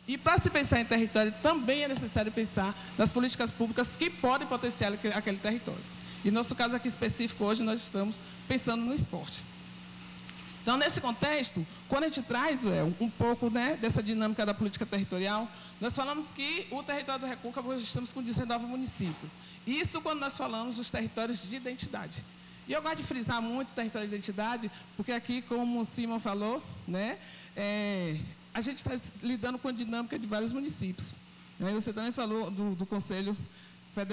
E para se pensar em território, também é necessário pensar nas políticas públicas que podem potencializar aquele território. E no nosso caso aqui específico, hoje, nós estamos pensando no esporte. Então, nesse contexto, quando a gente traz um pouco, né, dessa dinâmica da política territorial, nós falamos que o território do Recôncavo, hoje estamos com 19 municípios. Isso quando nós falamos dos territórios de identidade. E eu gosto de frisar muito o território de identidade, porque aqui, como o Simon falou, né, a gente está lidando com a dinâmica de vários municípios. Você também falou do Conselho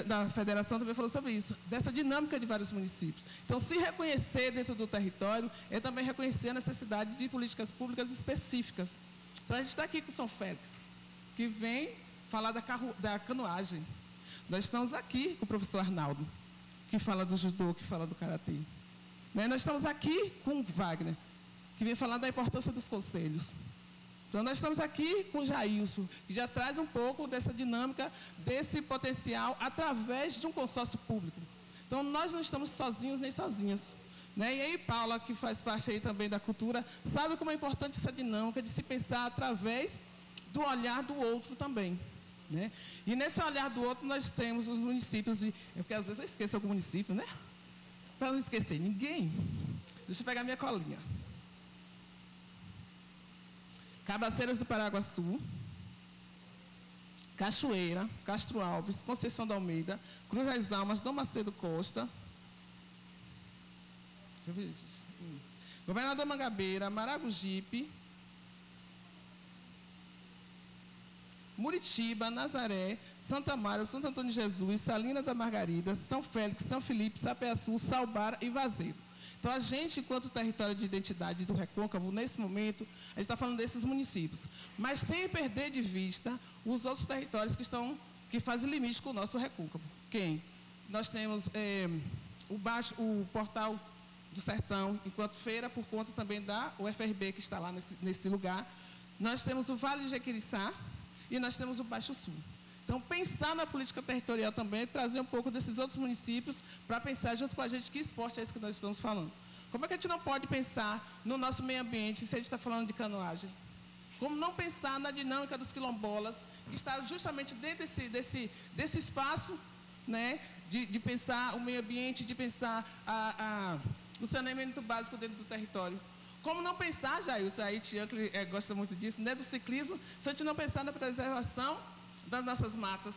da Federação, também falou sobre isso, dessa dinâmica de vários municípios. Então, se reconhecer dentro do território é também reconhecer a necessidade de políticas públicas específicas. Então, a gente está aqui com São Félix, que vem falar da canoagem. Nós estamos aqui com o professor Arnaldo, que fala do judô, que fala do karatê. Nós estamos aqui com o Wagner, que vem falar da importância dos conselhos. Então, nós estamos aqui com o Jailson, que já traz um pouco dessa dinâmica, desse potencial, através de um consórcio público. Então, nós não estamos sozinhos nem sozinhas. E aí, Paula, que faz parte aí também da cultura, sabe como é importante essa dinâmica de se pensar através do olhar do outro também. E nesse olhar do outro, nós temos os municípios, porque às vezes eu esqueço algum município, né? Para não esquecer ninguém, deixa eu pegar minha colinha. Cabaceiras do Paraguaçu, Cachoeira, Castro Alves, Conceição da Almeida, Cruz das Almas, Dom Macedo Costa, Governador Mangabeira, Maragogipe, Muritiba, Nazaré, Santa Amália, Santo Antônio de Jesus, Salina da Margarida, São Félix, São Felipe, Sapé-Açu, Salbara e Vazeiro. Então, a gente, enquanto território de identidade do Recôncavo, nesse momento, a gente está falando desses municípios, mas sem perder de vista os outros territórios que fazem limite com o nosso Recôncavo. Quem? Nós temos o Portal do Sertão, enquanto feira, por conta também da UFRB, que está lá nesse lugar. Nós temos o Vale de Jequiriçá e nós temos o Baixo Sul. Então, pensar na política territorial também, trazer um pouco desses outros municípios para pensar junto com a gente que esporte é esse que nós estamos falando. Como é que a gente não pode pensar no nosso meio ambiente se a gente está falando de canoagem? Como não pensar na dinâmica dos quilombolas, que está justamente dentro desse espaço, de pensar o meio ambiente, de pensar o saneamento básico dentro do território. Como não pensar, Jailson, aí Tian gosta muito disso, do ciclismo, se a gente não pensar na preservação das nossas matas,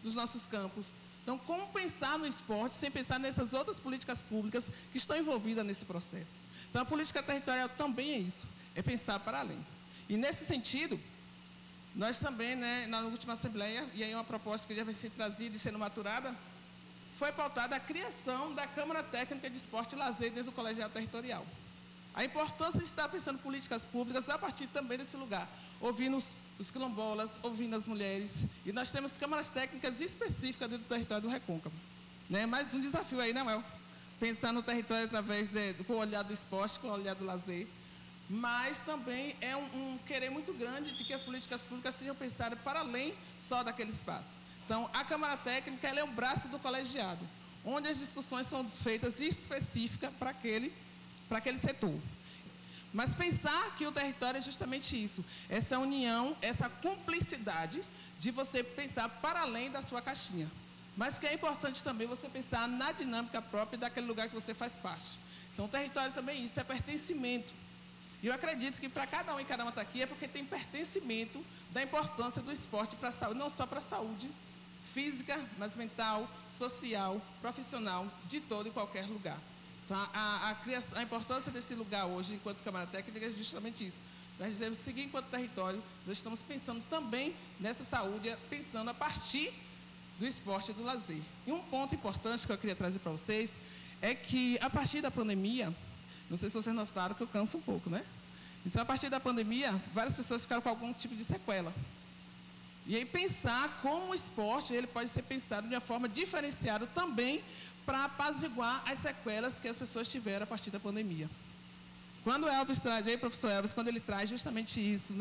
dos nossos campos. Então, como pensar no esporte sem pensar nessas outras políticas públicas que estão envolvidas nesse processo? Então, a política territorial também é isso, é pensar para além. E, nesse sentido, nós também, na última Assembleia, e aí uma proposta que já vai ser trazida e sendo maturada, foi pautada a criação da Câmara Técnica de Esporte e Lazer dentro do Colegiado Territorial. A importância de estar pensando políticas públicas a partir também desse lugar, ouvindo os quilombolas, ouvindo as mulheres, e nós temos câmaras técnicas específicas dentro do território do Recôncavo. Mais um desafio aí, não é? Pensar no território através com o olhar do esporte, com o olhar do lazer, mas também é um querer muito grande de que as políticas públicas sejam pensadas para além só daquele espaço. Então, a Câmara Técnica ela é o braço do colegiado, onde as discussões são feitas específicas para aquele setor. Mas pensar que o território é justamente isso, essa união, essa cumplicidade de você pensar para além da sua caixinha. Mas que é importante também você pensar na dinâmica própria daquele lugar que você faz parte. Então, o território também é isso, é pertencimento. E eu acredito que para cada um e cada uma está aqui é porque tem pertencimento da importância do esporte para a saúde, não só para a saúde física, mas mental, social, profissional, de todo e qualquer lugar. Então, a importância desse lugar hoje, enquanto Câmara Técnica, é justamente isso. Nós dizemos seguir enquanto território, nós estamos pensando também nessa saúde, pensando a partir do esporte e do lazer. E um ponto importante que eu queria trazer para vocês é que, a partir da pandemia, não sei se vocês notaram que eu canso um pouco, Então, a partir da pandemia, várias pessoas ficaram com algum tipo de sequela. E aí, pensar como o esporte ele pode ser pensado de uma forma diferenciada também para apaziguar as sequelas que as pessoas tiveram a partir da pandemia. Quando o Elvis traz, aí, professor Elvis, quando ele traz justamente isso,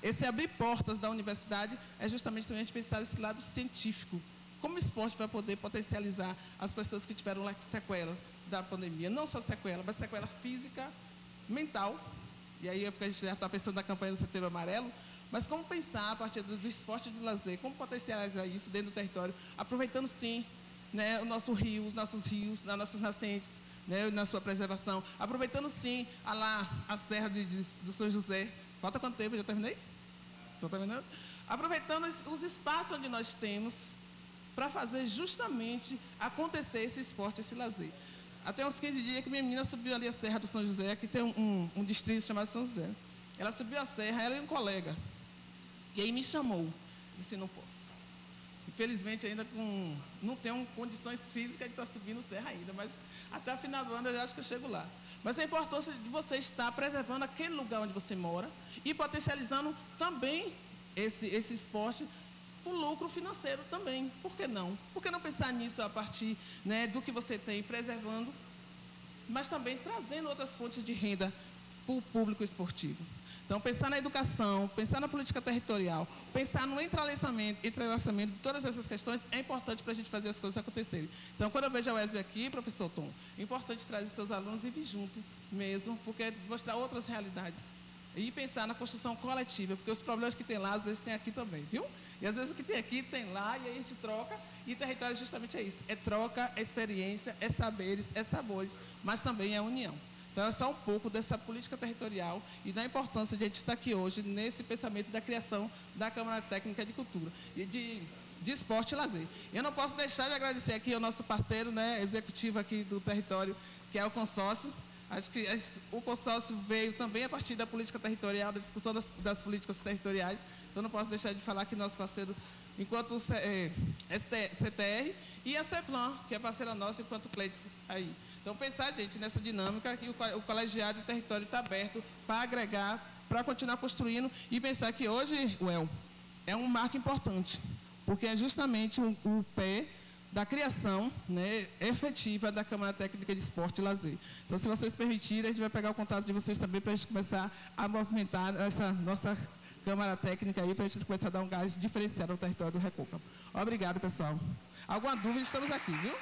esse abrir portas da universidade, é justamente também a gente pensar esse lado científico. Como o esporte vai poder potencializar as pessoas que tiveram sequela da pandemia? Não só sequela, mas sequela física, mental. E aí, porque a gente já está pensando na campanha do Setembro Amarelo, Mas como pensar a partir do esporte e do lazer, como potencializar isso dentro do território, aproveitando sim, né, o nosso rio, os nossos rios, as nossas nascentes, né, na sua preservação, aproveitando sim a Serra do São José. Falta quanto tempo? Já terminei? Estou terminando? Aproveitando os espaços onde nós temos para fazer justamente acontecer esse esporte, esse lazer. Até uns 15 dias que minha menina subiu ali a Serra do São José, aqui tem um distrito chamado São José. Ela subiu a serra, ela e um colega. E aí me chamou. Disse, não posso. Infelizmente, ainda não tenho condições físicas de estar subindo serra ainda, mas até o final do ano eu acho que eu chego lá. Mas a importância de você estar preservando aquele lugar onde você mora e potencializando também esse esporte o lucro financeiro também. Por que não? Por que não pensar nisso a partir, né, do que você tem, preservando, mas também trazendo outras fontes de renda para o público esportivo? Então, pensar na educação, pensar na política territorial, pensar no entrelaçamento de todas essas questões é importante para a gente fazer as coisas acontecerem. Então, quando eu vejo a UESB aqui, professor Tom, é importante trazer seus alunos e vir junto mesmo, porque mostrar outras realidades. E pensar na construção coletiva, porque os problemas que tem lá, às vezes tem aqui também, viu? E às vezes o que tem aqui, tem lá, e aí a gente troca, e território justamente é isso. É troca, é experiência, é saberes, é sabores, mas também é união. Então, é só um pouco dessa política territorial e da importância de a gente estar aqui hoje nesse pensamento da criação da Câmara Técnica de Cultura e de Esporte e Lazer. Eu não posso deixar de agradecer aqui ao nosso parceiro, né, executivo aqui do território, que é o consórcio. Acho que o consórcio veio também a partir da política territorial, da discussão das políticas territoriais. Então, não posso deixar de falar que nosso parceiro, enquanto CTR, e a CEPLAN, que é parceira nossa, enquanto Cleiton aí. Então, pensar, gente, nessa dinâmica, que o colegiado de território está aberto para agregar, para continuar construindo e pensar que hoje, é um marco importante, porque é justamente o pé da criação, né, efetiva da Câmara Técnica de Esporte e Lazer. Então, se vocês permitirem, a gente vai pegar o contato de vocês também para a gente começar a movimentar essa nossa Câmara Técnica aí, para a gente começar a dar um gás diferenciado ao território do Recôncavo. Obrigado, pessoal. Alguma dúvida, estamos aqui, viu?